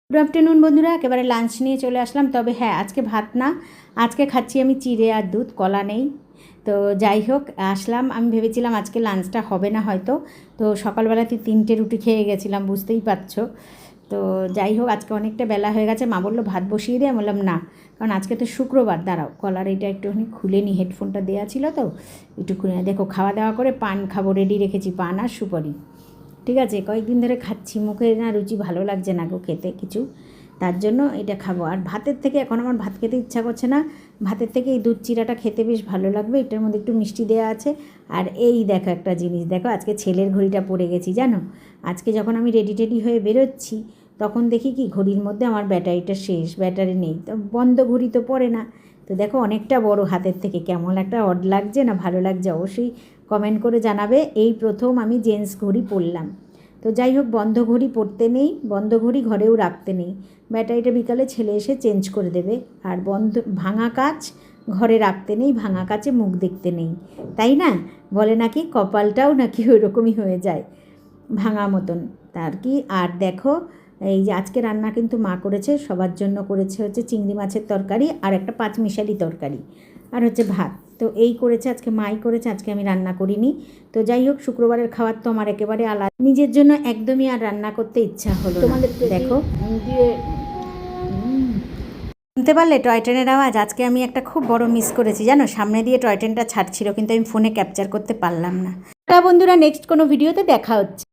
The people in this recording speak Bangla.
गुड आफ्टरनून बंधुरा एकेबारे लांच निये चले आसलाम। तबे हाँ आज के भात ना, आज के खाচ্ছি আমি চিড়ে আর দুধ, কলা নেই। তো যাই হোক আসলাম, আমি ভেবেছিলাম আজকে লাঞ্চটা হবে না হয়তো। তো সকালবেলাতে 3টে রুটি খেয়ে গেছিলাম, বুঝতেই পারছো। তো যাই হোক আজকে অনেকটা বেলা হয়ে গেছে। মা বললো ভাত বসিয়ে দে, আমি বললাম না, কারণ আজকে তো শুক্রবার। দাঁড়াও কলার এটা একটুখানি খুলে নি, হেডফোনটা দেওয়া ছিল তো একটু খুলে। দেখো খাওয়া দাওয়া করে পান খাবো, রেডি রেখেছি পান আর সুপারি। ঠিক আছে, কয়েকদিন ধরে খাচ্ছি, মুখে না রুচি ভালো লাগছে না গো খেতে কিছু, তার জন্য এটা খাবো। আর ভাতের থেকে এখন আমার ভাত খেতে ইচ্ছা করছে না, ভাতের থেকে এই দুধ চিড়াটা খেতে বেশ ভালো লাগবে। এটার মধ্যে একটু মিষ্টি দেওয়া আছে। আর এই দেখো একটা জিনিস দেখো, আজকে ছেলের ঘড়িটা পরে গেছি জানো। আজকে যখন আমি রেডি টেডি হয়ে বেরোচ্ছি তখন দেখি কি ঘড়ির মধ্যে আমার ব্যাটারিটা শেষ, ব্যাটারি নেই। তো বন্ধ ঘড়ি তো পড়ে না। তো দেখো অনেকটা বড় হাতের থেকে, কেমন একটা অড লাগছে না ভালো লাগছে, অবশ্যই কমেন্ট করে জানাবে। এই প্রথম আমি জেন্টস ঘড়ি পরলাম। তো যাই হোক বন্ধ ঘড়ি পরতে নেই, বন্ধ ঘড়ি ঘরেও রাখতে নেই। ব্যাটারিটা বিকালে ছেলে এসে চেঞ্জ করে দেবে। আর ভাঙা কাচ ঘরে রাখতে নেই, ভাঙা কাচে মুখ দেখতে নেই, তাই না? বলে নাকি কপালটাও নাকি ওই রকমই হয়ে যায় ভাঙা মতন, তার কি। আর দেখো এই যে আজকে রান্না কিন্তু মা করেছে, সবার জন্য করেছে হচ্ছে চিংড়ি মাছের তরকারি আর একটা পাঁচমিশালি তরকারি আর হচ্ছে ভাত। তো এই করেছে আজকে, মাই করেছে, আজকে আমি রান্না করিনি। তো যাই হোক শুক্রবারের খাবার তো আমার একেবারে আলাদা, নিজের জন্য একদমই আর রান্না করতে ইচ্ছা হলো তোমাদের। দেখো দিয়ে শুনতে পারলে টয় ট্রেনের আওয়াজ। আজকে আমি একটা খুব বড় মিস করেছি জানো, সামনে দিয়ে টয় ট্রেনটা ছাড়ছিল কিন্তু আমি ফোনে ক্যাপচার করতে পারলাম না। বন্ধুরা নেক্সট কোনো ভিডিওতে দেখা হচ্ছে।